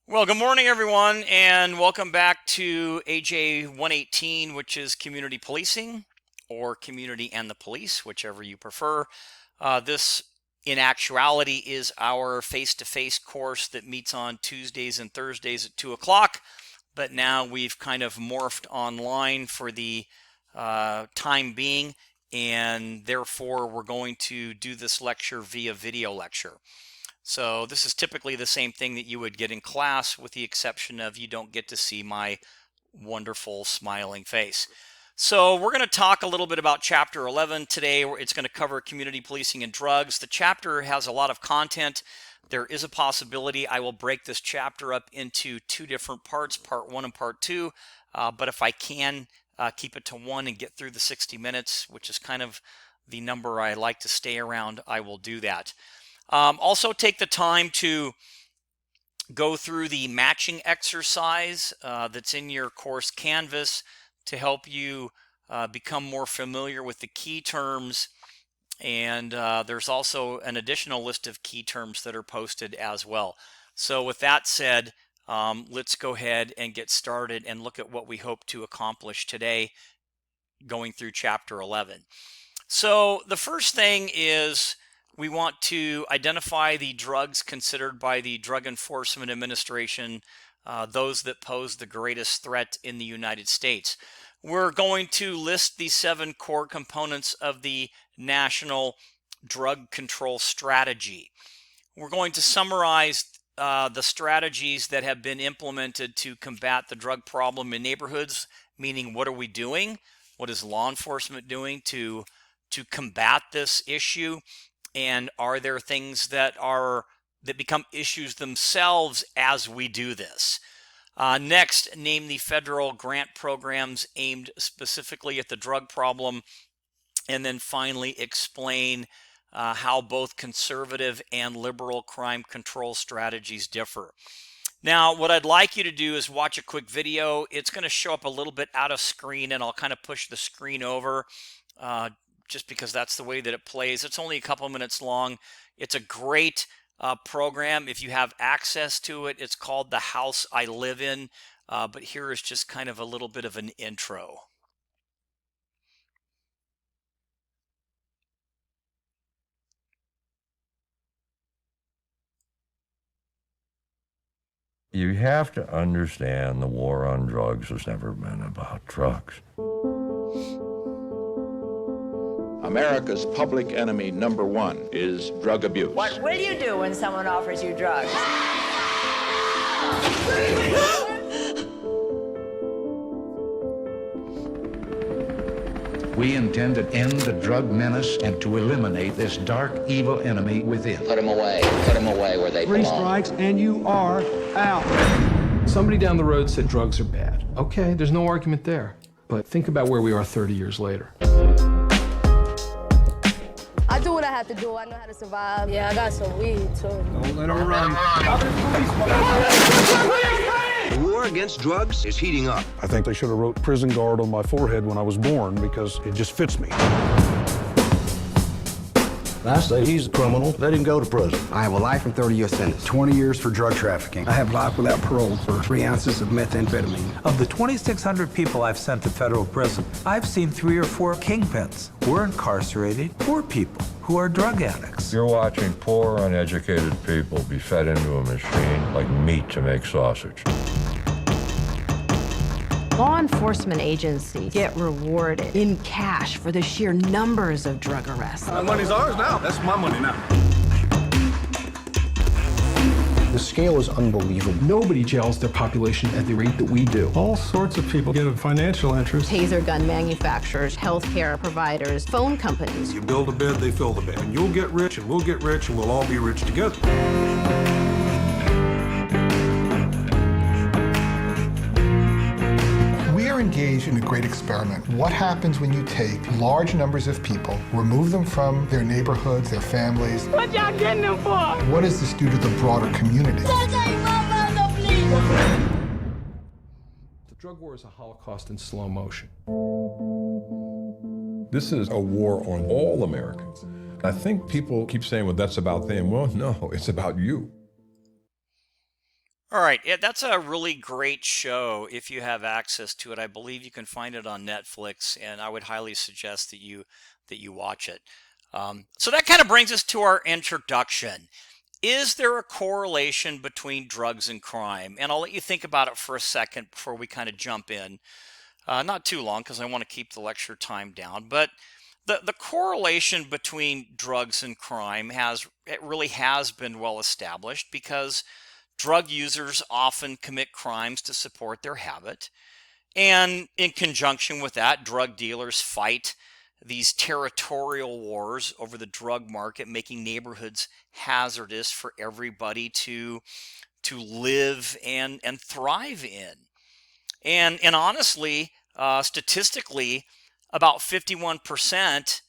Well, good morning, everyone, and welcome back to AJ 118, which is community policing or community and the police, whichever you prefer. This, in actuality, is our face-to-face course that meets on Tuesdays and Thursdays at 2 o'clock, but now we've kind of morphed online for the time being, and therefore we're going to do this lecture via video lecture. So this is typically the same thing that you would get in class, with the exception of you don't get to see my wonderful smiling face. So we're going to talk a little bit about Chapter 11 today. It's going to cover community policing and drugs. The chapter has a lot of content. There is a possibility I will break this chapter up into two different parts, Part 1 and Part 2. But if I can keep it to one and get through the 60 minutes, which is kind of the number I like to stay around, I will do that. Also take the time to go through the matching exercise that's in your course Canvas to help you become more familiar with the key terms. And there's also an additional list of key terms that are posted as well. So with that said, let's go ahead and get started and look at what we hope to accomplish today going through Chapter 11. So the first thing is we want to identify the drugs considered by the Drug Enforcement Administration, those that pose the greatest threat in the United States. We're going to list the 7 core components of the National Drug Control Strategy. We're going to summarize the strategies that have been implemented to combat the drug problem in neighborhoods, meaning what are we doing? What is law enforcement doing to combat this issue? And are there things that become issues themselves as we do this? Next, name the federal grant programs aimed specifically at the drug problem. And then finally, explain how both conservative and liberal crime control strategies differ. Now, what I'd like you to do is watch a quick video. It's going to show up a little bit out of screen, and I'll kind of push the screen over just because that's the way that it plays. It's only a couple minutes long. It's a great program if you have access to it. It's called The House I Live In, but here is just kind of a little bit of an intro. You have to understand the war on drugs has never been about drugs. America's public enemy number one is drug abuse. What will you do when someone offers you drugs? We intend to end the drug menace and to eliminate this dark, evil enemy within. Put them away where they belong. 3 strikes and you are out. Somebody down the road said drugs are bad. Okay, there's no argument there. But think about where we are 30 years later. I do what I have to do. I know how to survive. Yeah, I got some weed, too. Don't let them run. The war against drugs is heating up. I think they should have wrote prison guard on my forehead when I was born because it just fits me. I say he's a criminal. Let him go to prison. I have a life and 30-year sentence. 20 years for drug trafficking. I have life without parole for 3 ounces of methamphetamine. Of the 2,600 people I've sent to federal prison, I've seen 3 or 4 kingpins. We're incarcerated poor people who are drug addicts. You're watching poor, uneducated people be fed into a machine like meat to make sausage. Law enforcement agencies get rewarded in cash for the sheer numbers of drug arrests. The money's ours now. That's my money now. The scale is unbelievable. Nobody jails their population at the rate that we do. All sorts of people get a financial interest. Taser gun manufacturers, healthcare providers, phone companies. You build a bed, they fill the bed. And you'll get rich, and we'll get rich, and we'll all be rich together. Engaged in a great experiment. What happens when you take large numbers of people, remove them from their neighborhoods, their families? What y'all getting them for? What does this do to the broader community? The drug war is a Holocaust in slow motion. This is a war on all Americans. I think people keep saying, well, that's about them. Well, no, it's about you. All right, yeah, that's a really great show if you have access to it. I believe you can find it on Netflix, and I would highly suggest that you watch it. So that kind of brings us to our introduction. Is there a correlation between drugs and crime? And I'll let you think about it for a second before we kind of jump in. Not too long because I want to keep the lecture time down. But the correlation between drugs and crime it really has been well established because drug users often commit crimes to support their habit. And in conjunction with that, drug dealers fight these territorial wars over the drug market, making neighborhoods hazardous for everybody to live and thrive in. And honestly, statistically, about 51%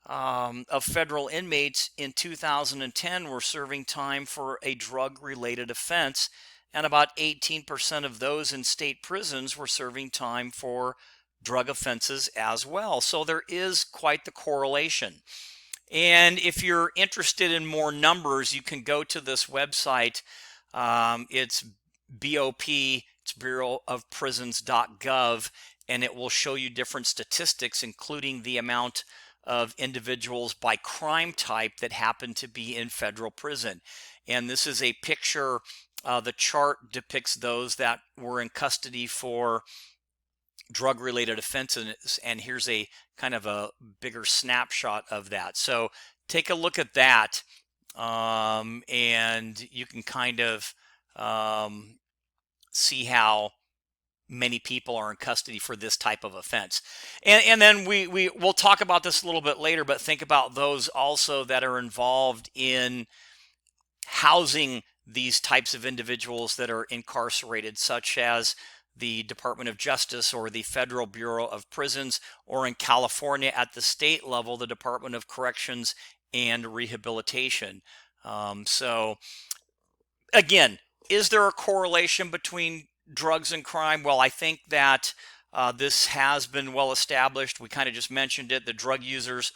of federal inmates in 2010 were serving time for a drug-related offense, and about 18% of those in state prisons were serving time for drug offenses as well. So there is quite the correlation. And if you're interested in more numbers, you can go to this website. It's BOP, it's Bureau of Prisons.gov, and it will show you different statistics, including the amount of individuals by crime type that happen to be in federal prison. And this is a picture. The chart depicts those that were in custody for drug-related offenses, and here's a kind of a bigger snapshot of that. So take a look at that, and you can kind of see how many people are in custody for this type of offense. And then we'll talk about this a little bit later, but think about those also that are involved in housing these types of individuals that are incarcerated, such as the Department of Justice or the Federal Bureau of Prisons, or in California at the state level, the Department of Corrections and Rehabilitation. So again, is there a correlation between drugs and crime? Well, I think that this has been well established. We kind of just mentioned it. The drug users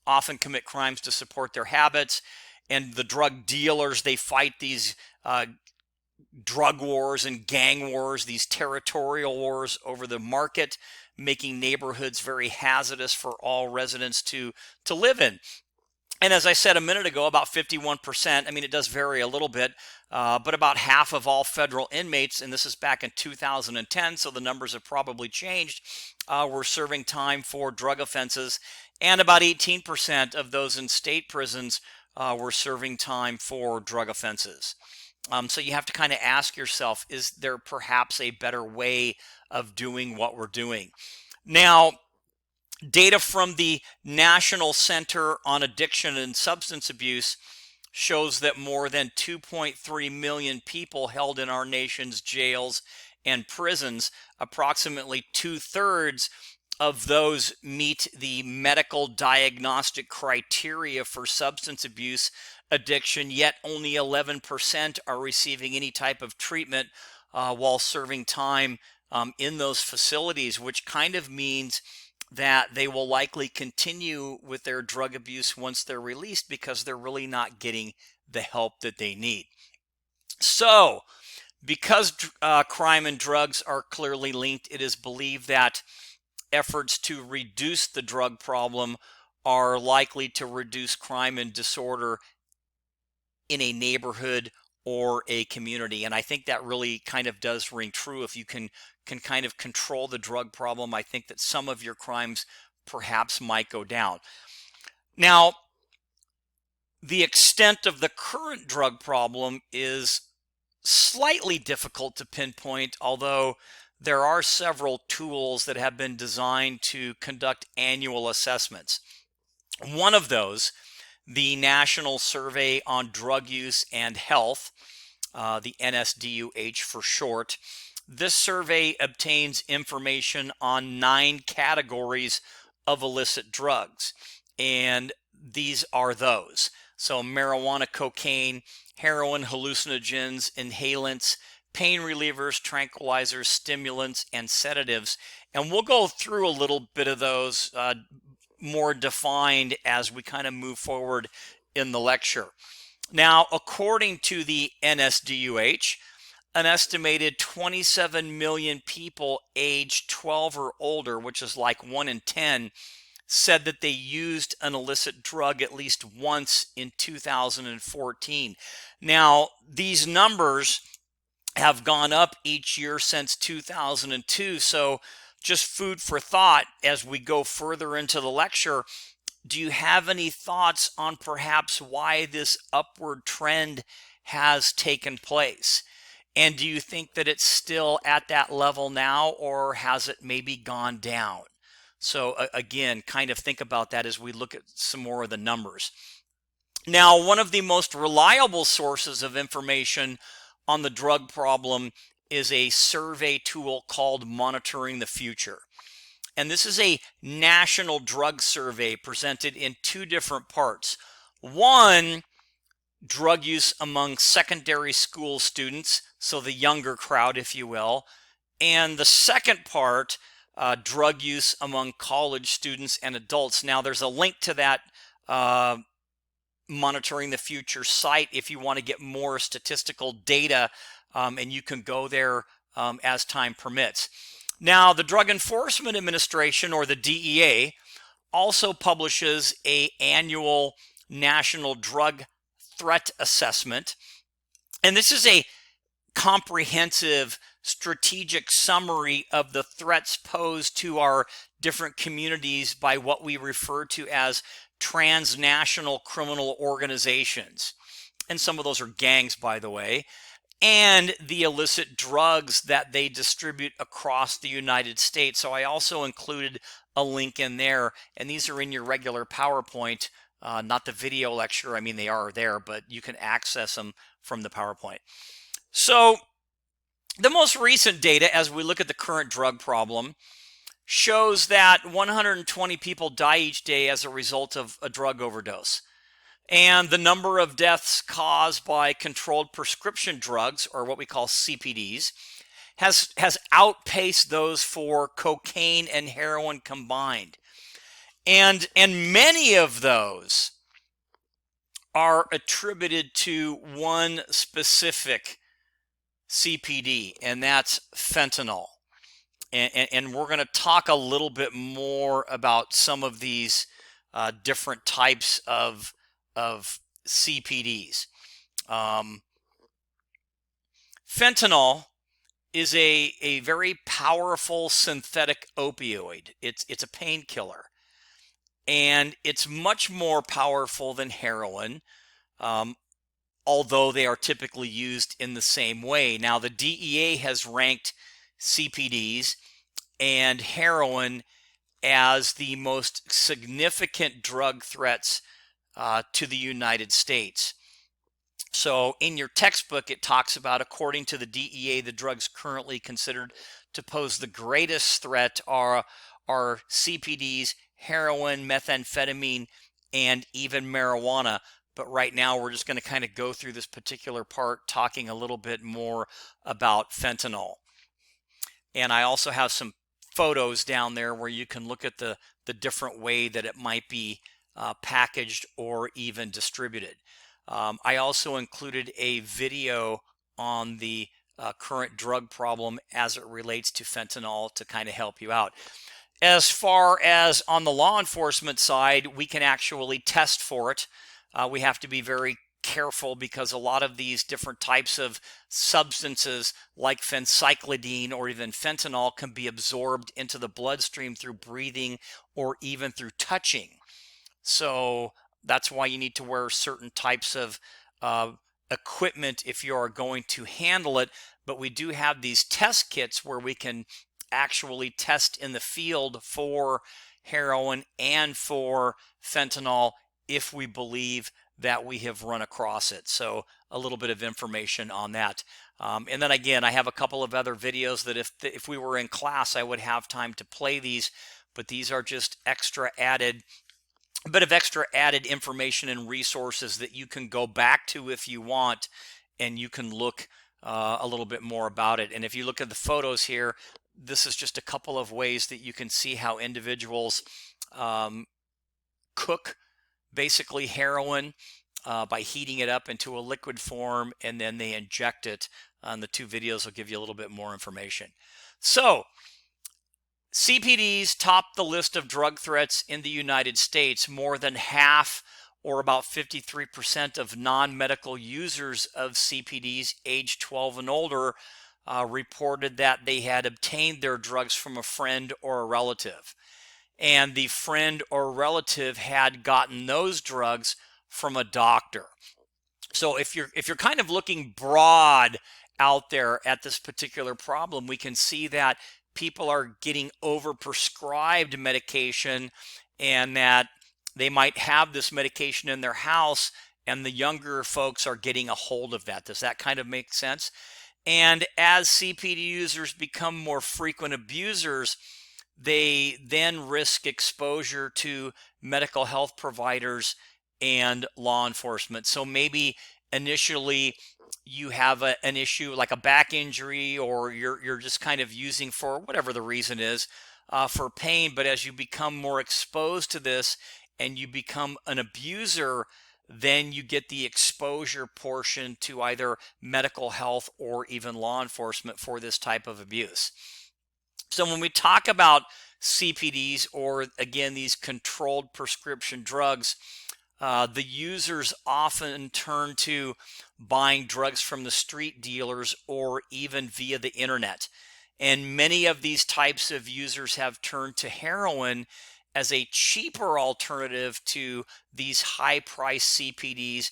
often commit crimes to support their habits, and the drug dealers, they fight these drug wars and gang wars, these territorial wars over the market, making neighborhoods very hazardous for all residents to live in. And as I said a minute ago, about 51%, I mean, it does vary a little bit, but about half of all federal inmates, and this is back in 2010, so the numbers have probably changed, were serving time for drug offenses, and about 18% of those in state prisons were serving time for drug offenses. So you have to kind of ask yourself, is there perhaps a better way of doing what we're doing? Now, data from the National Center on Addiction and Substance Abuse shows that more than 2.3 million people held in our nation's jails and prisons, approximately 2/3 of those meet the medical diagnostic criteria for substance abuse addiction, yet only 11% are receiving any type of treatment while serving time in those facilities, which kind of means that they will likely continue with their drug abuse once they're released because they're really not getting the help that they need. So, because crime and drugs are clearly linked, it is believed that efforts to reduce the drug problem are likely to reduce crime and disorder in a neighborhood or a community. And I think that really kind of does ring true. If you can kind of control the drug problem, I think that some of your crimes perhaps might go down. Now, the extent of the current drug problem is slightly difficult to pinpoint, although there are several tools that have been designed to conduct annual assessments. One of those, the National Survey on Drug Use and Health, the NSDUH for short. This survey obtains information on 9 categories of illicit drugs, and these are those. So marijuana, cocaine, heroin, hallucinogens, inhalants, pain relievers, tranquilizers, stimulants, and sedatives. And we'll go through a little bit of those more defined as we kind of move forward in the lecture. Now, according to the NSDUH, an estimated 27 million people aged 12 or older, which is like 1 in 10, said that they used an illicit drug at least once in 2014. Now, these numbers have gone up each year since 2002, so just food for thought as we go further into the lecture. Do you have any thoughts on perhaps why this upward trend has taken place? And do you think that it's still at that level now, or has it maybe gone down? So again, kind of think about that as we look at some more of the numbers. Now, one of the most reliable sources of information on the drug problem is a survey tool called Monitoring the Future. And this is a national drug survey presented in two different parts. One, drug use among secondary school students, so the younger crowd, if you will. And the second part, drug use among college students and adults. Now, there's a link to that Monitoring the Future site if you want to get more statistical data, and you can go there as time permits. Now, the Drug Enforcement Administration, or the DEA, also publishes an annual national drug threat assessment. And this is a comprehensive strategic summary of the threats posed to our different communities by what we refer to as transnational criminal organizations. And some of those are gangs, by the way, and the illicit drugs that they distribute across the United States. So I also included a link in there, and these are in your regular PowerPoint, not the video lecture. I mean, they are there, but you can access them from the PowerPoint. So the most recent data, as we look at the current drug problem, shows that 120 people die each day as a result of a drug overdose. And the number of deaths caused by controlled prescription drugs, or what we call CPDs, has outpaced those for cocaine and heroin combined. And many of those are attributed to one specific CPD, and that's fentanyl. And we're going to talk a little bit more about some of these different types of CPDs. Fentanyl is a very powerful synthetic opioid. It's a painkiller, and it's much more powerful than heroin, although they are typically used in the same way. Now, the DEA has ranked CPDs and heroin as the most significant drug threats to the United States. So in your textbook, it talks about, according to the DEA, the drugs currently considered to pose the greatest threat are CPDs, heroin, methamphetamine, and even marijuana. But right now, we're just going to kind of go through this particular part, talking a little bit more about fentanyl. And I also have some photos down there where you can look at the different way that it might be packaged or even distributed. I also included a video on the current drug problem as it relates to fentanyl to kind of help you out. As far as on the law enforcement side, we can actually test for it. We have to be very careful because a lot of these different types of substances like phencyclidine or even fentanyl can be absorbed into the bloodstream through breathing or even through touching. So that's why you need to wear certain types of equipment if you are going to handle it. But we do have these test kits where we can actually test in the field for heroin and for fentanyl if we believe that we have run across it. So a little bit of information on that. And then again, I have a couple of other videos that if we were in class, I would have time to play these, but these are just a bit of extra added information and resources that you can go back to if you want, and you can look a little bit more about it. And if you look at the photos here, this is just a couple of ways that you can see how individuals cook basically heroin by heating it up into a liquid form, and then they inject it And the 2 videos will give you a little bit more information. So, CPDs top the list of drug threats in the United States. More than half, or about 53% of non-medical users of CPDs age 12 and older reported that they had obtained their drugs from a friend or a relative. And the friend or relative had gotten those drugs from a doctor. So if you're kind of looking broad out there at this particular problem, we can see that people are getting overprescribed medication, and that they might have this medication in their house, and the younger folks are getting a hold of that. Does that kind of make sense? And as CPD users become more frequent abusers, they then risk exposure to medical health providers and law enforcement. So maybe initially you have an issue like a back injury, or you're just kind of using for whatever the reason is for pain. But as you become more exposed to this and you become an abuser, then you get the exposure portion to either medical health or even law enforcement for this type of abuse. So when we talk about CPDs, or again, these controlled prescription drugs, the users often turn to buying drugs from the street dealers or even via the internet. And many of these types of users have turned to heroin as a cheaper alternative to these high-priced CPDs,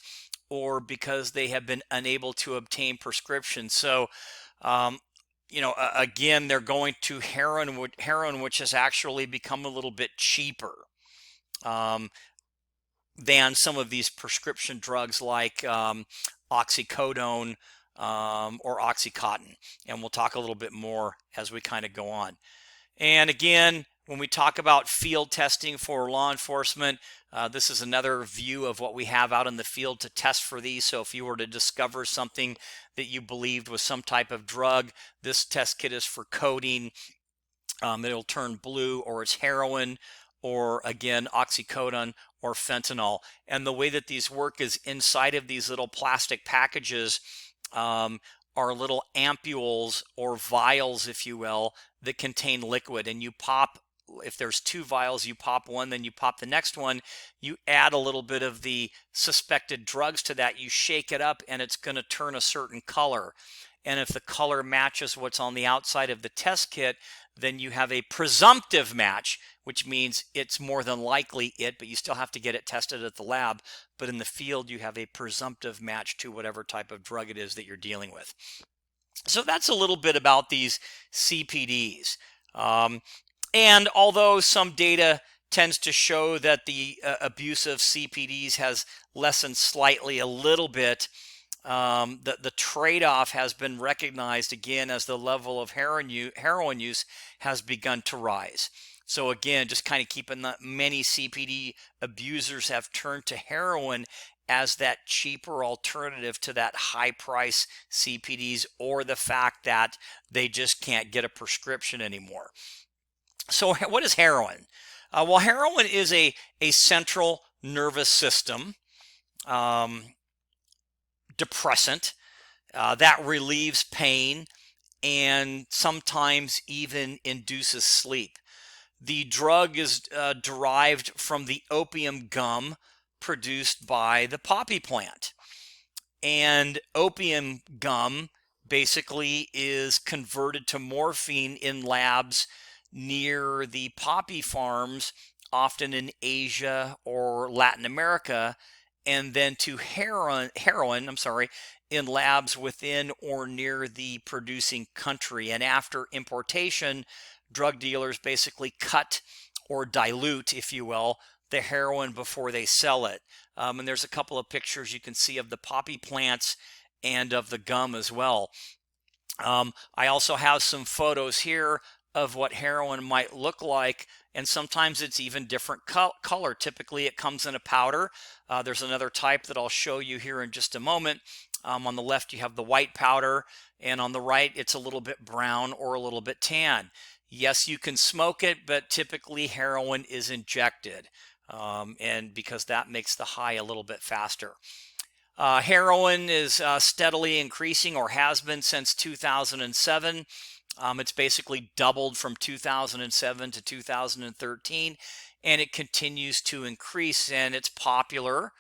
or because they have been unable to obtain prescriptions. So, again, they're going to heroin, which has actually become a little bit cheaper than some of these prescription drugs like oxycodone or Oxycontin. And we'll talk a little bit more as we kind of go on. And again, when we talk about field testing for law enforcement, this is another view of what we have out in the field to test for these. So if you were to discover something that you believed was some type of drug, this test kit is for codeine. It'll turn blue, or it's heroin, or again, oxycodone or fentanyl. And the way that these work is inside of these little plastic packages are little ampules or vials, if you will, that contain liquid. And you pop, if there's 2 vials, you pop one, then you pop the next one. You add a little bit of the suspected drugs to that. You shake it up, and it's going to turn a certain color. And if the color matches what's on the outside of the test kit, then you have a presumptive match, which means it's more than likely it, but you still have to get it tested at the lab. But in the field, you have a presumptive match to whatever type of drug it is that you're dealing with. So that's a little bit about these CPDs. And although some data tends to show that the abuse of CPDs has lessened slightly a little bit, the trade-off has been recognized again as the level of heroin use has begun to rise. So again, just kind of keeping that, many CPD abusers have turned to heroin as that cheaper alternative to that high price CPDs, or the fact that they just can't get a prescription anymore. So what is heroin? Well, heroin is a central nervous system depressant that relieves pain and sometimes even induces sleep. The drug is derived from the opium gum produced by the poppy plant. And opium gum basically is converted to morphine in labs near the poppy farms, often in Asia or Latin America, and then to heroin, in labs within or near the producing country. And after importation, drug dealers basically cut or dilute, if you will, the heroin before they sell it. And there's a couple of pictures you can see of the poppy plants and of the gum as well. I also have some photos here of what heroin might look like, and sometimes it's even different color. Typically it comes in a powder. There's another type that I'll show you here in just a moment. On the left you have the white powder, and on the right it's a little bit brown or a little bit tan. Yes, you can smoke it, but typically heroin is injected, and because that makes the high a little bit faster. Heroin is steadily increasing, or has been since 2007. It's basically doubled from 2007 to 2013, and it continues to increase, and it's popular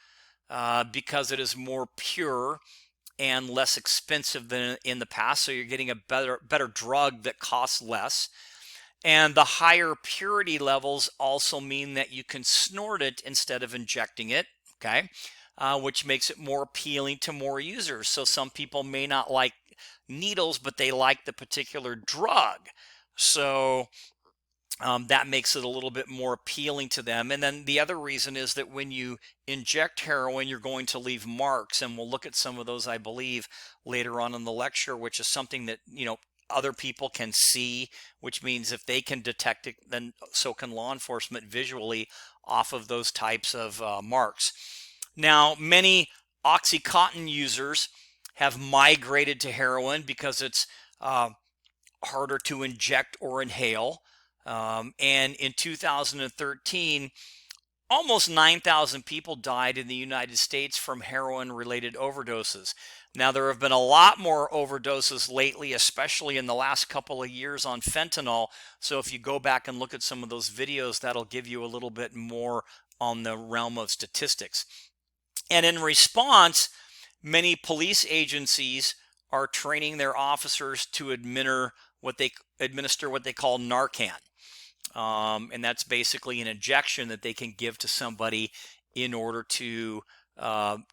because it is more pure and less expensive than in the past. So you're getting a better drug that costs less. And the higher purity levels also mean that you can snort it instead of injecting it, okay? Which makes it more appealing to more users. So some people may not like needles, but they like the particular drug. So that makes it a little bit more appealing to them. And then the other reason is that when you inject heroin, you're going to leave marks. And we'll look at some of those, I believe, later on in the lecture, which is something that, other people can see, which means if they can detect it, then so can law enforcement visually off of those types of marks. Now, many Oxycontin users have migrated to heroin because it's harder to inject or inhale. And in 2013, almost 9,000 people died in the United States from heroin-related overdoses. Now, there have been a lot more overdoses lately, especially in the last couple of years on fentanyl. So if you go back and look at some of those videos, that'll give you a little bit more on the realm of statistics. And in response, many police agencies are training their officers to administer what they call Narcan. And that's basically an injection that they can give to somebody in order to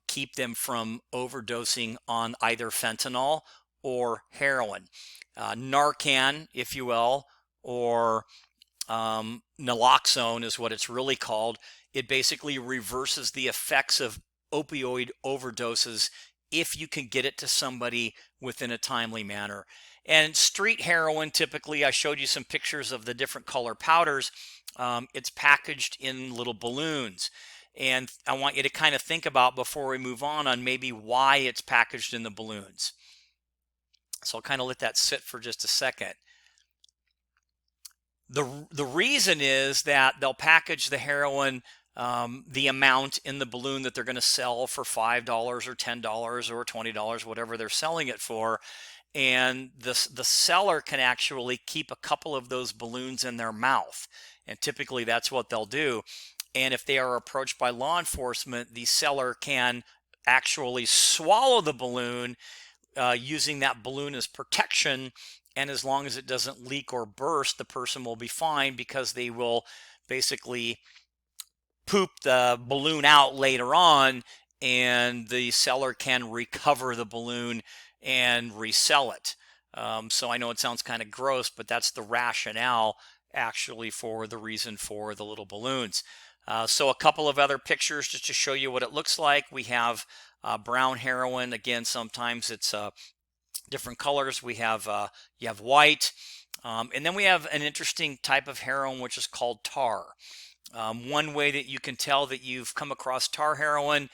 keep them from overdosing on either fentanyl or heroin. Narcan, if you will, or naloxone is what it's really called. It basically reverses the effects of opioid overdoses if you can get it to somebody within a timely manner. And street heroin, typically, I showed you some pictures of the different color powders. It's packaged in little balloons. And I want you to kind of think about, before we move on maybe why it's packaged in the balloons. So I'll kind of let that sit for just a second. The reason is that they'll package the heroin, the amount in the balloon that they're going to sell for $5 or $10 or $20, whatever they're selling it for. And the seller can actually keep a couple of those balloons in their mouth. And typically that's what they'll do. And if they are approached by law enforcement, the seller can actually swallow the balloon using that balloon as protection. And as long as it doesn't leak or burst, the person will be fine, because they will basically poop the balloon out later on, and the seller can recover the balloon and resell it. So I know it sounds kind of gross, but that's the rationale actually for the reason for the little balloons. So a couple of other pictures just to show you what it looks like. We have brown heroin. Again, sometimes it's different colors. We have you have white, and then we have an interesting type of heroin which is called tar. One way that you can tell that you've come across tar heroin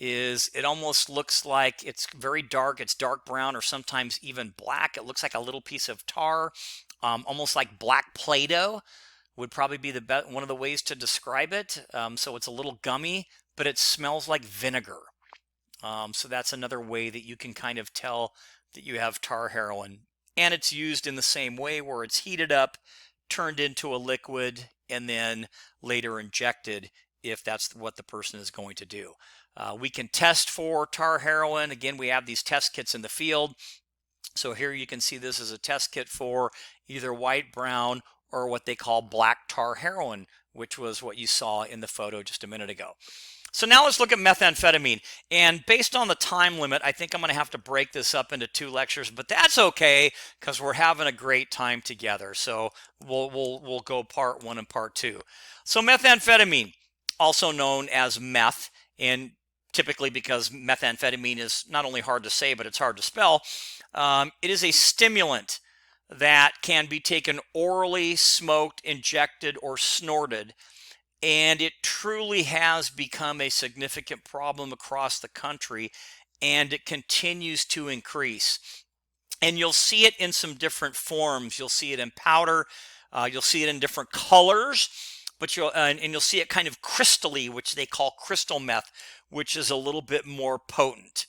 is it almost looks like it's very dark. It's dark brown or sometimes even black. It looks like a little piece of tar, almost like black Play-Doh would probably be one of the ways to describe it. So it's a little gummy, but it smells like vinegar. So that's another way that you can kind of tell that you have tar heroin. And it's used in the same way, where it's heated up, turned into a liquid, and then later injected if that's what the person is going to do. We can test for tar heroin. Again, we have these test kits in the field. So here you can see this is a test kit for either white, brown, or what they call black tar heroin, which was what you saw in the photo just a minute ago. So now let's look at methamphetamine. And based on the time limit, I think I'm going to have to break this up into 2 lectures, but that's okay, because we're having a great time together. So we'll go part 1 and part 2. So methamphetamine, also known as meth, and typically because methamphetamine is not only hard to say, but it's hard to spell, it is a stimulant that can be taken orally, smoked, injected, or snorted. And it truly has become a significant problem across the country, and it continues to increase. And you'll see it in some different forms. You'll see it in powder. You'll see it in different colors. but you'll see it kind of crystally, which they call crystal meth, which is a little bit more potent.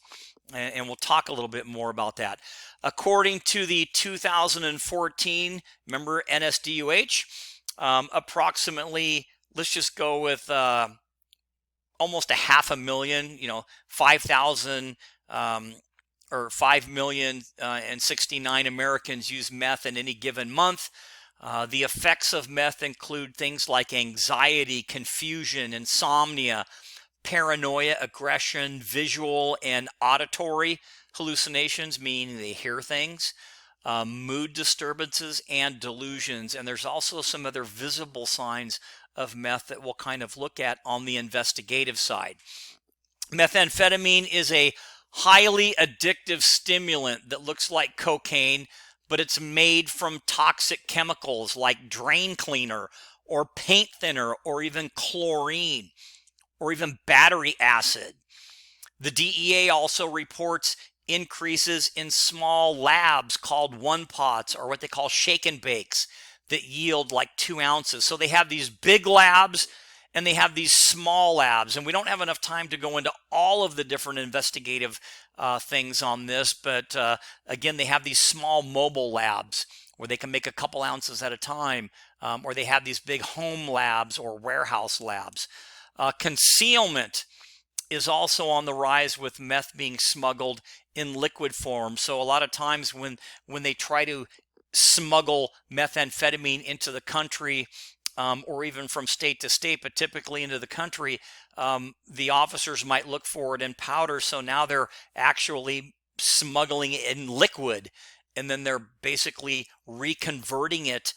And we'll talk a little bit more about that. According to the 2014, remember NSDUH, approximately, let's just go with almost 500,000, 5,000 or 5,069 Americans use meth in any given month. The effects of meth include things like anxiety, confusion, insomnia, paranoia, aggression, visual and auditory hallucinations, meaning they hear things, mood disturbances, and delusions. And there's also some other visible signs of meth that we'll kind of look at on the investigative side. Methamphetamine is a highly addictive stimulant that looks like cocaine, but it's made from toxic chemicals like drain cleaner or paint thinner or even chlorine or even battery acid. The DEA also reports increases in small labs called one pots, or what they call shake and bakes, that yield like 2 ounces. So they have these big labs and they have these small labs, and we don't have enough time to go into all of the different investigative things on this, but again, they have these small mobile labs where they can make a couple ounces at a time, or they have these big home labs or warehouse labs. Concealment is also on the rise with meth being smuggled in liquid form. So a lot of times when they try to smuggle methamphetamine into the country, or even from state to state, but typically into the country, the officers might look for it in powder. So now they're actually smuggling it in liquid, and then they're basically reconverting it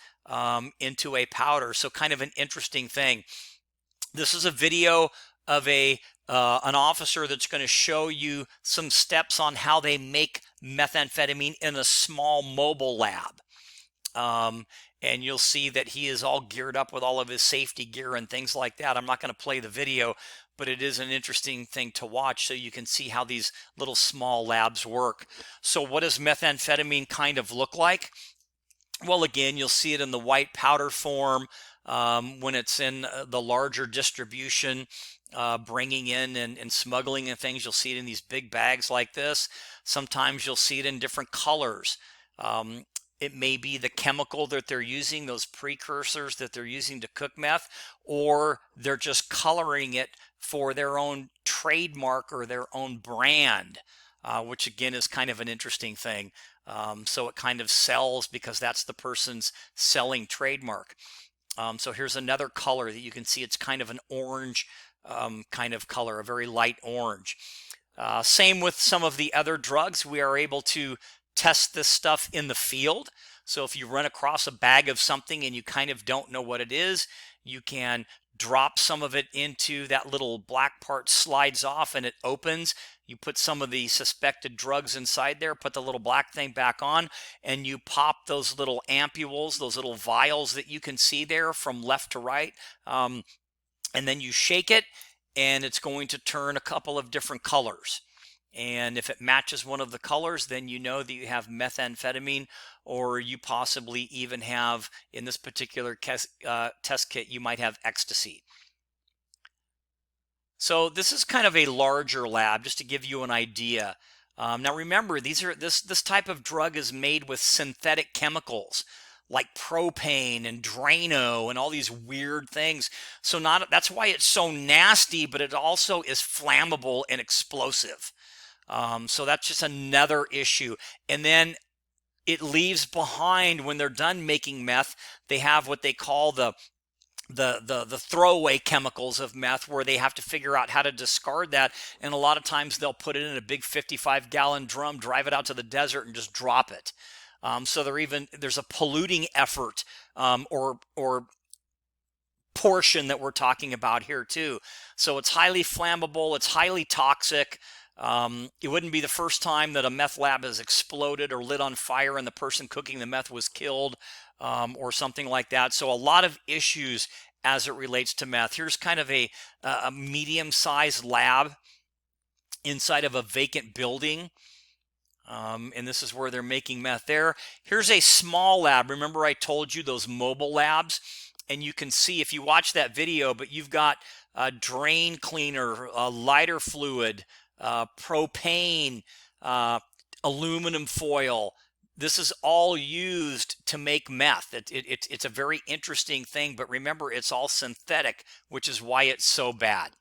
into a powder. So kind of an interesting thing. This is a video of an officer that's going to show you some steps on how they make methamphetamine in a small mobile lab. And you'll see that he is all geared up with all of his safety gear and things like that. I'm not going to play the video, but it is an interesting thing to watch so you can see how these little small labs work. So what does methamphetamine kind of look like? Well, again, you'll see it in the white powder form when it's in the larger distribution, bringing in and smuggling and things. You'll see it in these big bags like this. Sometimes you'll see it in different colors. It may be the chemical that they're using, those precursors that they're using to cook meth, or they're just coloring it for their own trademark or their own brand, which again is kind of an interesting thing. So it kind of sells because that's the person's selling trademark. So here's another color that you can see. It's kind of an orange kind of color, a very light orange. Same with some of the other drugs. We are able to test this stuff in the field. So if you run across a bag of something and you kind of don't know what it is, you can drop some of it into that little black part, slides off and it opens. You put some of the suspected drugs inside there, put the little black thing back on, and you pop those little ampules, those little vials that you can see there from left to right. And then you shake it and it's going to turn a couple of different colors. And if it matches one of the colors, then you know that you have methamphetamine, or you possibly even have, in this particular test kit, you might have ecstasy. So this is kind of a larger lab, just to give you an idea. Now remember, this type of drug is made with synthetic chemicals like propane and Drano and all these weird things. So that's why it's so nasty, but it also is flammable and explosive. So that's just another issue. And then it leaves behind, when they're done making meth, they have what they call the throwaway chemicals of meth, where they have to figure out how to discard that. And a lot of times they'll put it in a big 55-gallon drum, drive it out to the desert, and just drop it. So there's a polluting effort or portion that we're talking about here too. So it's highly flammable. It's highly toxic. It wouldn't be the first time that a meth lab has exploded or lit on fire and the person cooking the meth was killed, or something like that. So a lot of issues as it relates to meth. Here's kind of a medium-sized lab inside of a vacant building. And this is where they're making meth there. Here's a small lab. Remember I told you those mobile labs? and you can see if you watch that video, but you've got drain cleaner, lighter fluid, propane, aluminum foil. This is all used to make meth. It's a very interesting thing, but remember, it's all synthetic, which is why it's so bad.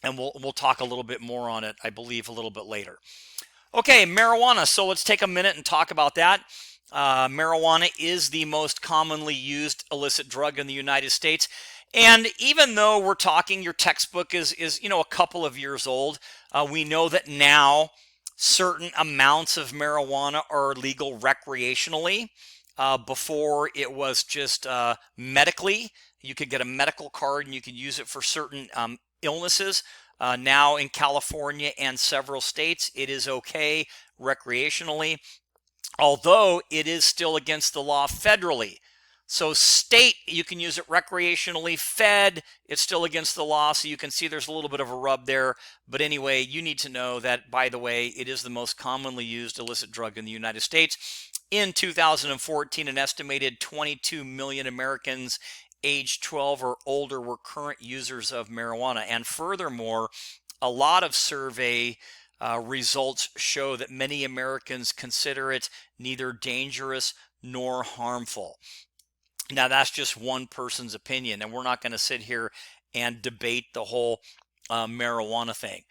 And we'll talk a little bit more on it, I believe, a little bit later. Okay, marijuana. So let's take a minute and talk about that. Marijuana is the most commonly used illicit drug in the United States. And even though we're talking, your textbook is a couple of years old, we know that now certain amounts of marijuana are legal recreationally. Before it was just medically. You could get a medical card and you could use it for certain illnesses. Now in California and several states, it is okay recreationally, although it is still against the law federally. So state, you can use it recreationally. Fed, it's still against the law. So you can see there's a little bit of a rub there. But anyway, you need to know that, by the way, it is the most commonly used illicit drug in the United States. In 2014, an estimated 22 million Americans age 12 or older were current users of marijuana. And furthermore, a lot of survey results show that many Americans consider it neither dangerous nor harmful. Now, that's just one person's opinion, and we're not going to sit here and debate the whole marijuana thing.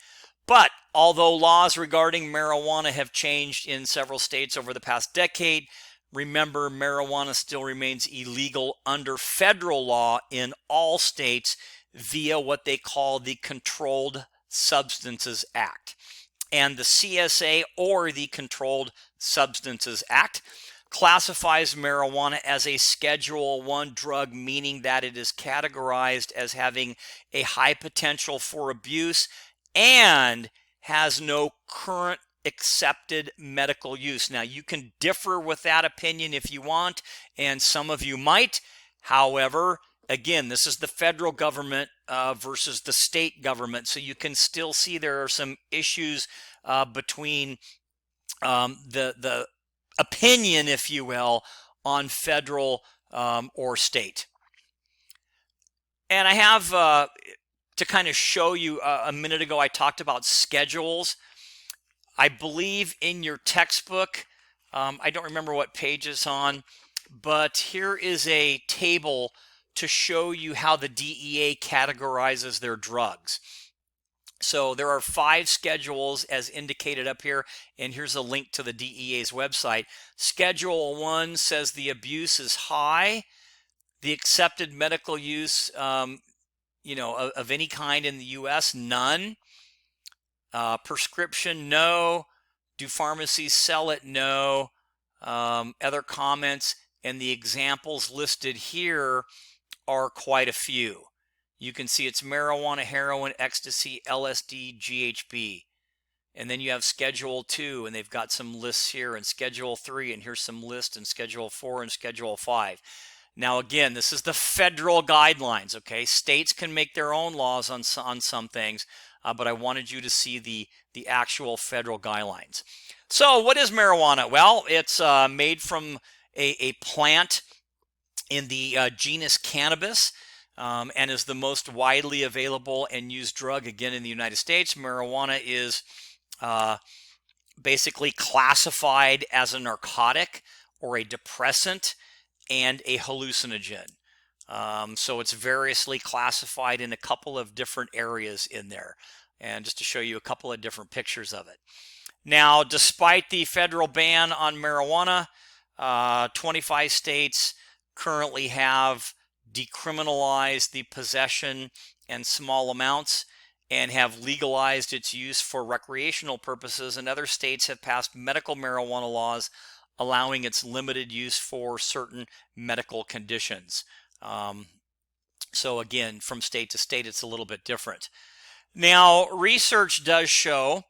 But although laws regarding marijuana have changed in several states over the past decade, remember, marijuana still remains illegal under federal law in all states via what they call the Controlled Substances Act. And the CSA, or the Controlled Substances Act, classifies marijuana as a Schedule 1 drug, meaning that it is categorized as having a high potential for abuse and has no current accepted medical use. Now, you can differ with that opinion if you want, and some of you might. However, again, this is the federal government versus the state government, so you can still see there are some issues between the opinion, if you will, on federal or state. And I have, to kind of show you, a minute ago I talked about schedules. I believe in your textbook, I don't remember what page it's on, but here is a table to show you how the DEA categorizes their drugs. So there are 5 schedules as indicated up here, and here's a link to the DEA's website. Schedule 1 says the abuse is high. The accepted medical use, of any kind in the U.S., none. Prescription, no. Do pharmacies sell it? No. Other comments, and the examples listed here are quite a few. You can see it's marijuana, heroin, ecstasy, LSD, GHB. And then you have Schedule 2, and they've got some lists here, and Schedule 3, and here's some lists, and Schedule 4 and Schedule 5. Now, again, this is the federal guidelines, okay? States can make their own laws on some things, but I wanted you to see the actual federal guidelines. So what is marijuana? Well, it's made from a plant in the genus cannabis, and is the most widely available and used drug, again, in the United States. Marijuana is basically classified as a narcotic or a depressant and a hallucinogen. So it's variously classified in a couple of different areas in there. And just to show you a couple of different pictures of it. Now, despite the federal ban on marijuana, 25 states currently have decriminalized the possession and small amounts and have legalized its use for recreational purposes, and other states have passed medical marijuana laws allowing its limited use for certain medical conditions. So again, from state to state, it's a little bit different. Now, research does show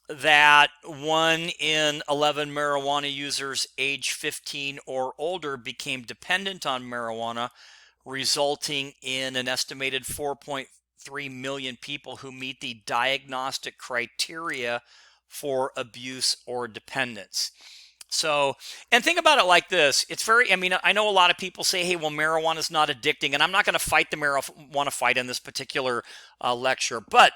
that 1 in 11 marijuana users age 15 or older became dependent on marijuana, resulting in an estimated 4.3 million people who meet the diagnostic criteria for abuse or dependence. So, and think about it like this. It's very, I mean, I know a lot of people say, hey, well, marijuana is not addicting. And I'm not going to fight the marijuana fight in this particular lecture, but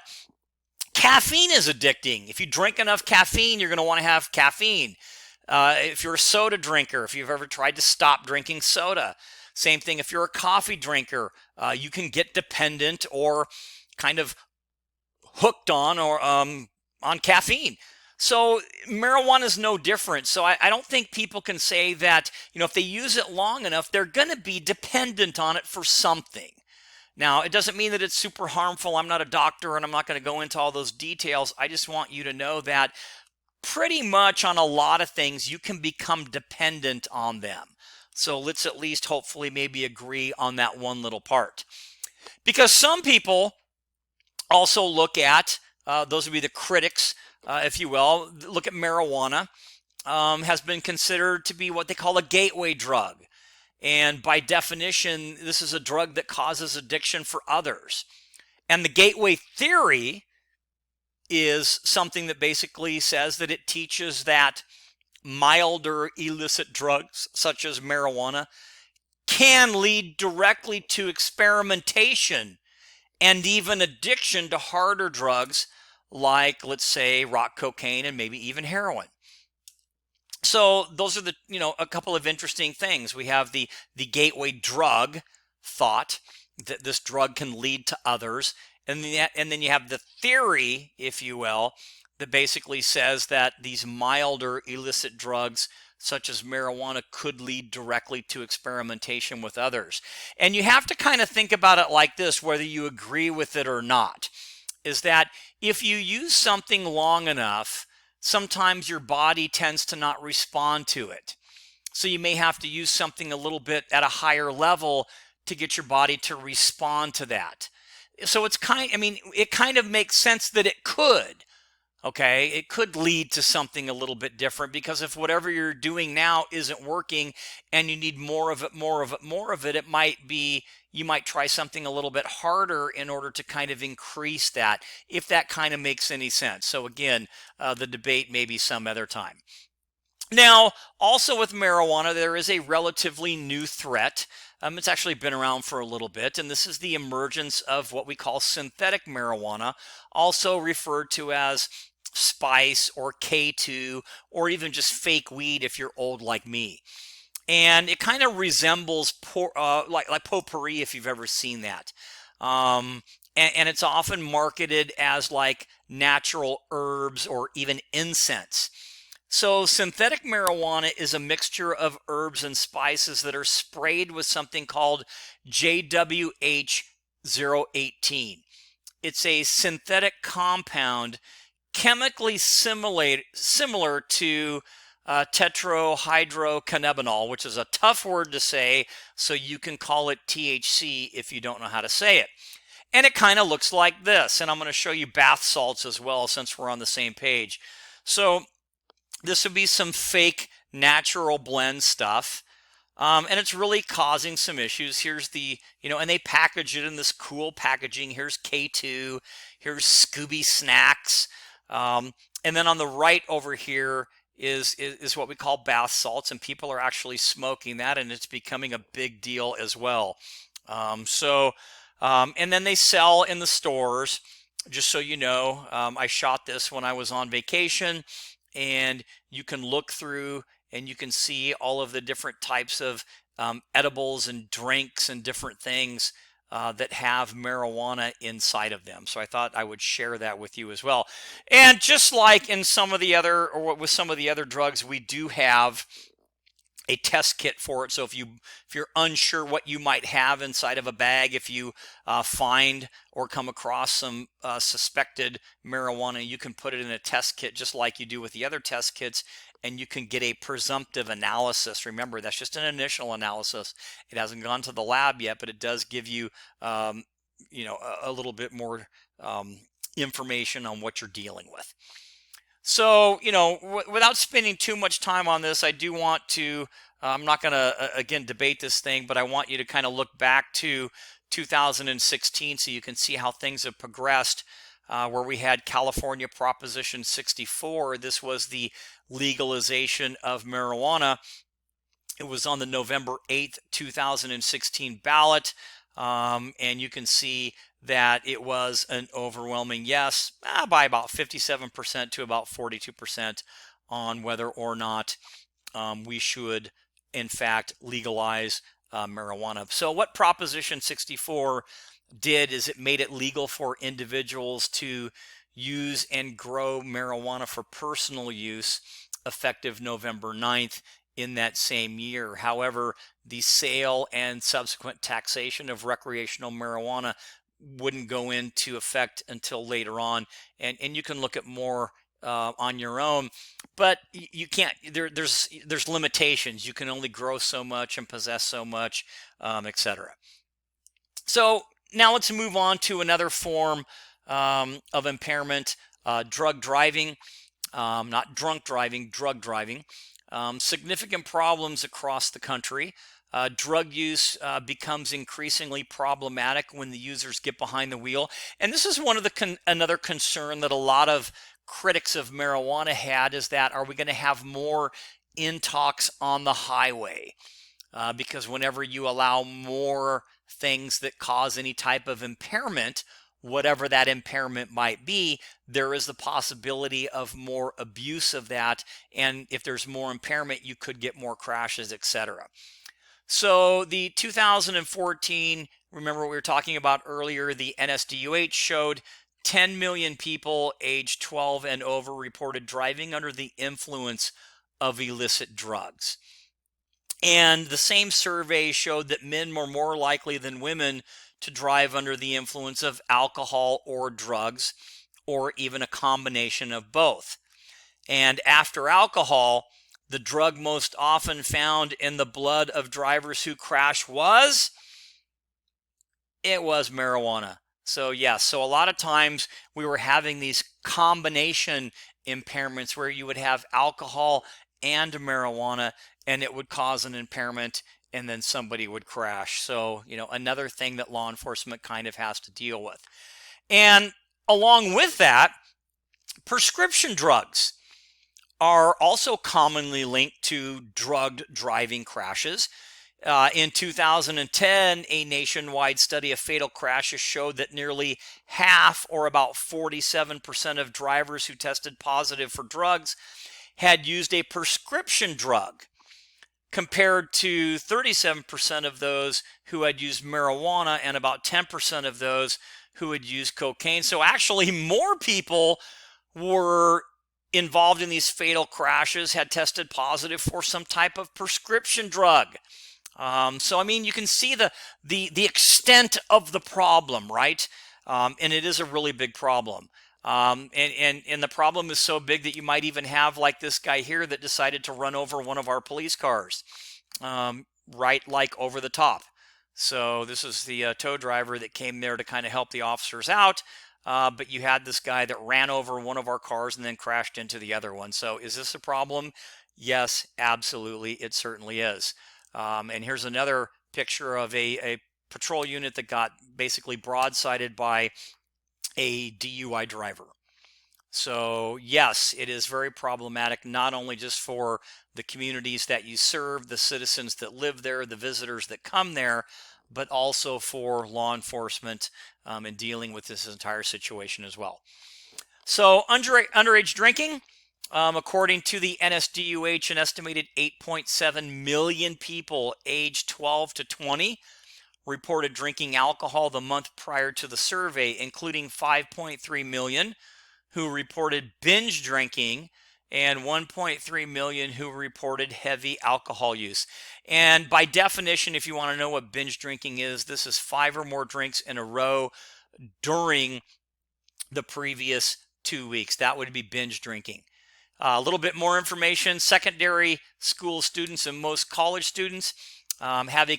caffeine is addicting. If you drink enough caffeine, you're going to want to have caffeine. If you're a soda drinker, if you've ever tried to stop drinking soda, same thing. If you're a coffee drinker, you can get dependent or kind of hooked on caffeine. So marijuana is no different. So I don't think people can say that, if they use it long enough, they're going to be dependent on it for something. Now, it doesn't mean that it's super harmful. I'm not a doctor and I'm not going to go into all those details. I just want you to know that pretty much on a lot of things, you can become dependent on them. So let's at least hopefully maybe agree on that one little part. Because some people also look at, those would be the critics, if you will, look at marijuana, has been considered to be what they call a gateway drug. And by definition, this is a drug that causes addiction for others. And the gateway theory is something that basically says that it teaches that milder illicit drugs, such as marijuana, can lead directly to experimentation and even addiction to harder drugs like, let's say, rock cocaine and maybe even heroin. So those are the, a couple of interesting things. We have the gateway drug thought that this drug can lead to others. And then you have the theory, if you will, that basically says that these milder illicit drugs such as marijuana could lead directly to experimentation with others. And you have to kind of think about it like this, whether you agree with it or not, is that if you use something long enough, sometimes your body tends to not respond to it. So you may have to use something a little bit at a higher level to get your body to respond to that. So it kind of makes sense that it could. Okay, it could lead to something a little bit different, because if whatever you're doing now isn't working and you need more of it, it might be you might try something a little bit harder in order to kind of increase that, if that kind of makes any sense. So again, the debate may be some other time. Now, also with marijuana, there is a relatively new threat. It's actually been around for a little bit, and this is the emergence of what we call synthetic marijuana, also referred to as spice or K2, or even just fake weed if you're old like me. And it kind of resembles like potpourri, if you've ever seen that. And it's often marketed as like natural herbs or even incense. So synthetic marijuana is a mixture of herbs and spices that are sprayed with something called JWH-018. It's a synthetic compound chemically similar to tetrahydrocannabinol, which is a tough word to say, so you can call it THC if you don't know how to say it. And it kind of looks like this, and I'm going to show you bath salts as well since we're on the same page. So this would be some fake natural blend stuff. And it's really causing some issues. Here's the, and they package it in this cool packaging. Here's K2, here's Scooby Snacks. And then on the right over here is what we call bath salts, and people are actually smoking that, and it's becoming a big deal as well. And then they sell in the stores, just so you know. I shot this when I was on vacation, and you can look through and you can see all of the different types of edibles and drinks and different things that have marijuana inside of them. So I thought I would share that with you as well. And just like in some of the other, or with some of the other drugs, we do have a test kit for it. So if you're unsure what you might have inside of a bag, if you find or come across some suspected marijuana, you can put it in a test kit just like you do with the other test kits, and you can get a presumptive analysis. Remember, that's just an initial analysis. It hasn't gone to the lab yet, but it does give you, a little bit more information on what you're dealing with. So, without spending too much time on this, I do want to, I'm not going to, again, debate this thing, but I want you to kind of look back to 2016 so you can see how things have progressed where we had California Proposition 64. This was the legalization of marijuana. It was on the November 8th, 2016 ballot. And you can see that it was an overwhelming yes by about 57% to about 42% on whether or not we should, in fact, legalize marijuana. So what Proposition 64 did is it made it legal for individuals to use and grow marijuana for personal use effective November 9th in that same year. However, the sale and subsequent taxation of recreational marijuana wouldn't go into effect until later on. And you can look at more on your own, but you can't, there's limitations. You can only grow so much and possess so much, etc. So now let's move on to another form of impairment, drug driving, not drunk driving, drug driving. Significant problems across the country. Drug use becomes increasingly problematic when the users get behind the wheel. And this is one of the another concern that a lot of critics of marijuana had, is that are we going to have more intox on the highway? Because whenever you allow more things that cause any type of impairment, whatever that impairment might be, there is the possibility of more abuse of that. And if there's more impairment, you could get more crashes, etc. So the 2014, remember what we were talking about earlier, the NSDUH showed 10 million people aged 12 and over reported driving under the influence of illicit drugs. And the same survey showed that men were more likely than women to drive under the influence of alcohol or drugs, or even a combination of both. And after alcohol, the drug most often found in the blood of drivers who crash was marijuana. So yes, so a lot of times we were having these combination impairments where you would have alcohol and marijuana, and it would cause an impairment, and then somebody would crash. So, another thing that law enforcement kind of has to deal with. And along with that, prescription drugs are also commonly linked to drugged driving crashes. In 2010, a nationwide study of fatal crashes showed that nearly half, or about 47% of drivers who tested positive for drugs had used a prescription drug, compared to 37% of those who had used marijuana and about 10% of those who had used cocaine. So actually more people were involved in these fatal crashes had tested positive for some type of prescription drug. So I mean, you can see the extent of the problem, right? And it is a really big problem. And the problem is so big that you might even have, like this guy here that decided to run over one of our police cars, right, like over the top. So this is the tow driver that came there to kind of help the officers out. But you had this guy that ran over one of our cars and then crashed into the other one. So is this a problem? Yes, absolutely. It certainly is. And here's another picture of a patrol unit that got basically broadsided by a DUI driver. So yes, it is very problematic, not only just for the communities that you serve, the citizens that live there, the visitors that come there, but also for law enforcement in dealing with this entire situation as well. So underage drinking, according to the NSDUH, an estimated 8.7 million people aged 12 to 20 reported drinking alcohol the month prior to the survey, including 5.3 million who reported binge drinking and 1.3 million who reported heavy alcohol use. And by definition, if you want to know what binge drinking is, this is 5 or more drinks in a row during the previous 2 weeks. That would be binge drinking. A little bit more information: secondary school students and most college students have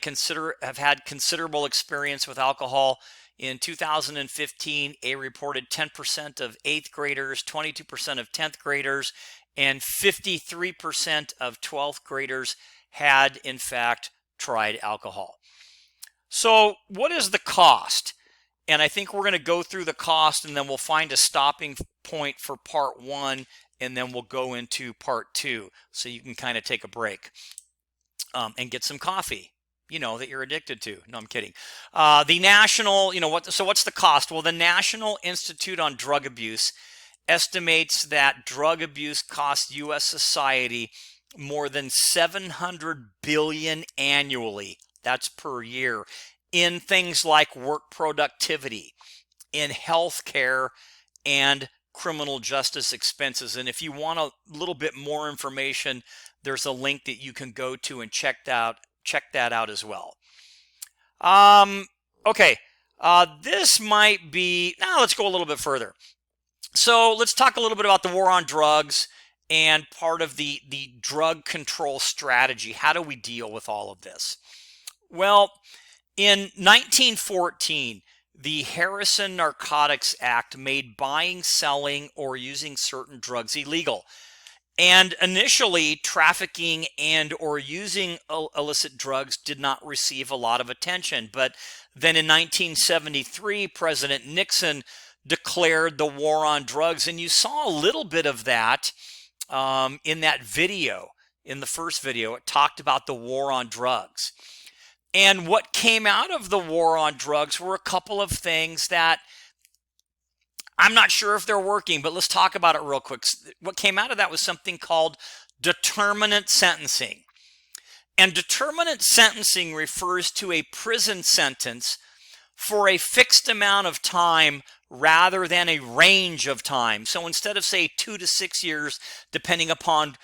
had considerable experience with alcohol. In 2015, a reported 10% of 8th graders, 22% of 10th graders, and 53% of 12th graders had, in fact, tried alcohol. So what is the cost? And I think we're going to go through the cost, and then we'll find a stopping point for part 1, and then we'll go into part 2, so you can kind of take a break and get some coffee, that you're addicted to. No, I'm kidding. The national, so what's the cost? Well, the National Institute on Drug Abuse estimates that drug abuse costs U.S. society more than $700 billion annually. That's per year, in things like work productivity, in healthcare, and criminal justice expenses. And if you want a little bit more information, there's a link that you can go to and check that out as well. Okay, this might be, now let's go a little bit further. So let's talk a little bit about the war on drugs and part of the drug control strategy. How do we deal with all of this? Well, in 1914, the Harrison Narcotics Act made buying, selling, or using certain drugs illegal. And initially, trafficking and or using illicit drugs did not receive a lot of attention. But then in 1973, President Nixon declared the war on drugs. And you saw a little bit of that in that video. In the first video, it talked about the war on drugs. And what came out of the war on drugs were a couple of things that I'm not sure if they're working, but let's talk about it real quick. What came out of that was something called determinate sentencing. And determinate sentencing refers to a prison sentence for a fixed amount of time rather than a range of time. So instead of, say, 2 to 6 years, depending upon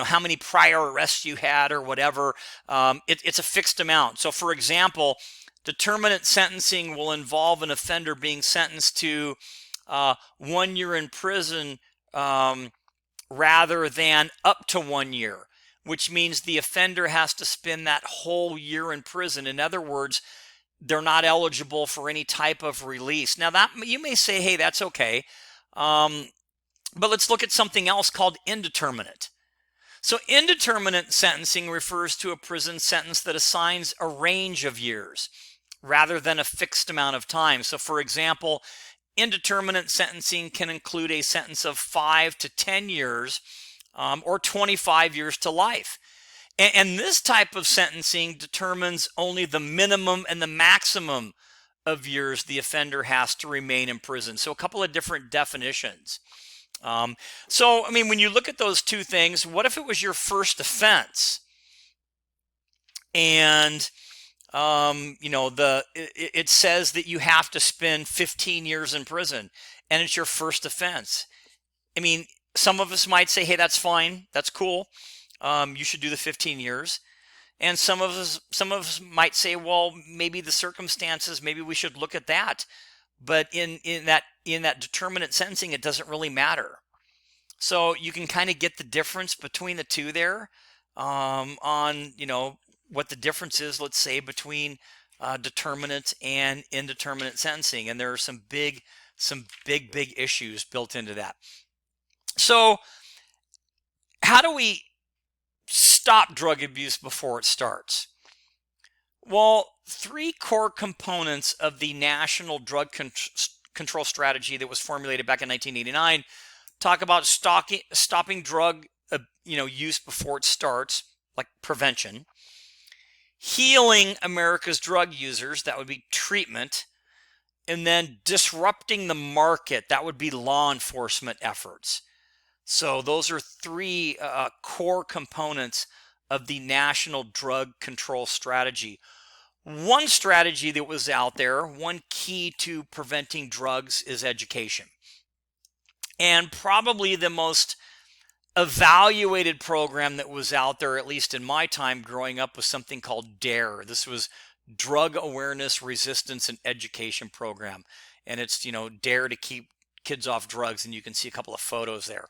how many prior arrests you had or whatever, it's a fixed amount. So for example, determinate sentencing will involve an offender being sentenced to 1 year in prison rather than up to 1 year, which means the offender has to spend that whole year in prison. In other words, they're not eligible for any type of release. Now, that you may say, hey, that's okay. But let's look at something else called indeterminate. So indeterminate sentencing refers to a prison sentence that assigns a range of years rather than a fixed amount of time. So for example, indeterminate sentencing can include a sentence of 5 to 10 years or 25 years to life. And this type of sentencing determines only the minimum and the maximum of years the offender has to remain in prison. So a couple of different definitions. So, I mean, when you look at those two things, what if it was your first offense? And, it says that you have to spend 15 years in prison, and it's your first offense. I mean, some of us might say, hey, that's fine. That's cool. You should do the 15 years. And some of us might say, well, maybe the circumstances, maybe we should look at that. But in that determinate sentencing, it doesn't really matter. So you can kind of get the difference between the two there on what the difference is, let's say, between determinate and indeterminate sentencing. And there are some big issues built into that. So how do we stop drug abuse before it starts? Well, 3 core components of the National Drug Control Strategy that was formulated back in 1989 talk about stopping drug use before it starts, like prevention, healing America's drug users, that would be treatment, and then disrupting the market, that would be law enforcement efforts. So those are 3 core components of the National Drug Control Strategy. One strategy that was out there, one key to preventing drugs, is education. And probably the most evaluated program that was out there, at least in my time growing up, was something called DARE. This was Drug Awareness, Resistance, and Education Program. And it's, DARE to keep kids off drugs, and you can see a couple of photos there.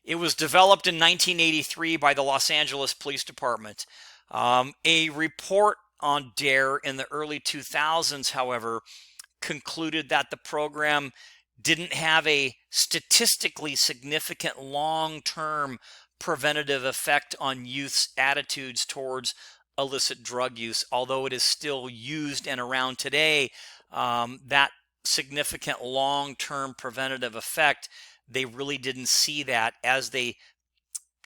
It was developed in 1983 by the Los Angeles Police Department. A report on DARE in the early 2000s, however, concluded that the program didn't have a statistically significant long-term preventative effect on youth's attitudes towards illicit drug use. Although it is still used and around today, that significant long-term preventative effect, they really didn't see that as they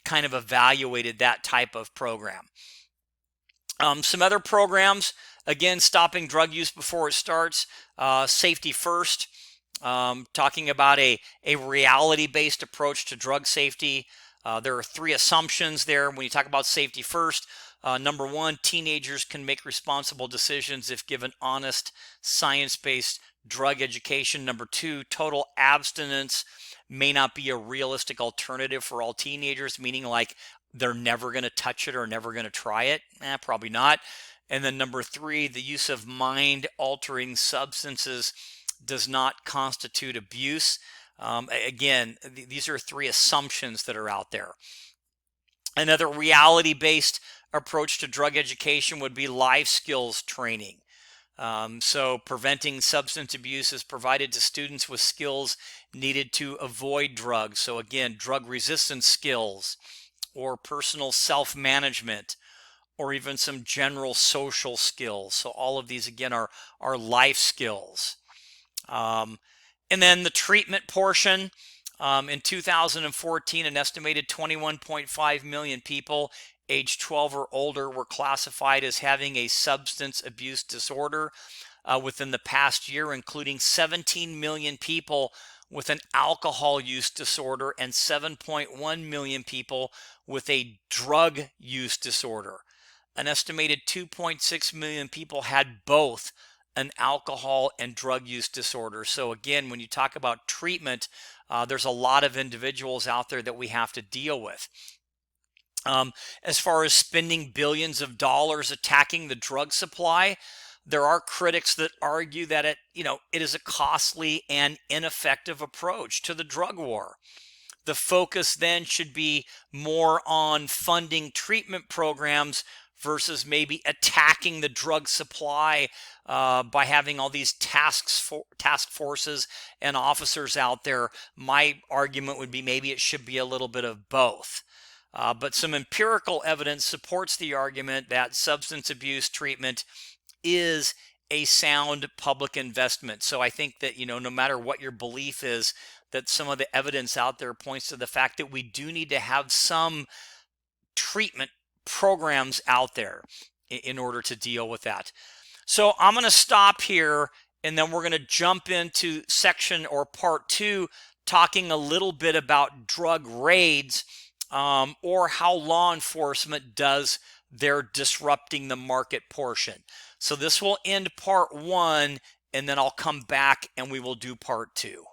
kind of evaluated that type of program. Some other programs, again, stopping drug use before it starts, safety first, talking about a reality-based approach to drug safety. There are 3 assumptions there when you talk about safety first. Number 1, teenagers can make responsible decisions if given honest, science-based drug education. Number 2, total abstinence may not be a realistic alternative for all teenagers, meaning like they're never going to touch it or never going to try it. Probably not. And then number 3, the use of mind-altering substances does not constitute abuse. Again, these are 3 assumptions that are out there. Another reality-based approach to drug education would be life skills training. So preventing substance abuse is provided to students with skills needed to avoid drugs. So again, drug resistance skills or personal self-management or even some general social skills. So all of these, again, are life skills. And then the treatment portion. In 2014, an estimated 21.5 million people age 12 or older were classified as having a substance abuse disorder within the past year, including 17 million people with an alcohol use disorder and 7.1 million people with a drug use disorder. An estimated 2.6 million people had both an alcohol and drug use disorder. So again, when you talk about treatment, there's a lot of individuals out there that we have to deal with. As far as spending billions of dollars attacking the drug supply, there are critics that argue that it is a costly and ineffective approach to the drug war. The focus then should be more on funding treatment programs versus maybe attacking the drug supply by having all these task forces and officers out there. My argument would be maybe it should be a little bit of both. But some empirical evidence supports the argument that substance abuse treatment is a sound public investment. So I think that, no matter what your belief is, that some of the evidence out there points to the fact that we do need to have some treatment programs out there in order to deal with that. So I'm going to stop here, and then we're going to jump into section or part 2, talking a little bit about drug raids or how law enforcement does their disrupting the market portion. So this will end part 1, and then I'll come back and we will do part 2.